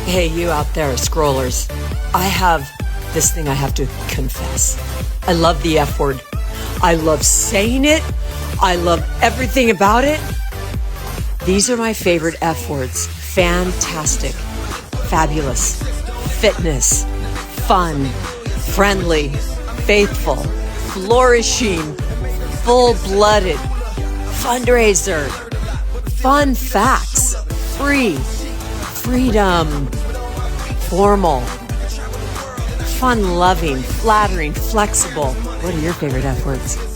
Hey, you out there, scrollers. I have this thing I have to confess. I love the F word. I love saying it. I love everything about it. These are my favorite F words. Fantastic, fabulous, fitness, fun, friendly, faithful, flourishing, full-blooded, fundraiser, fun facts, free, freedom, formal, fun-loving, flattering, flexible. What are your favorite F words?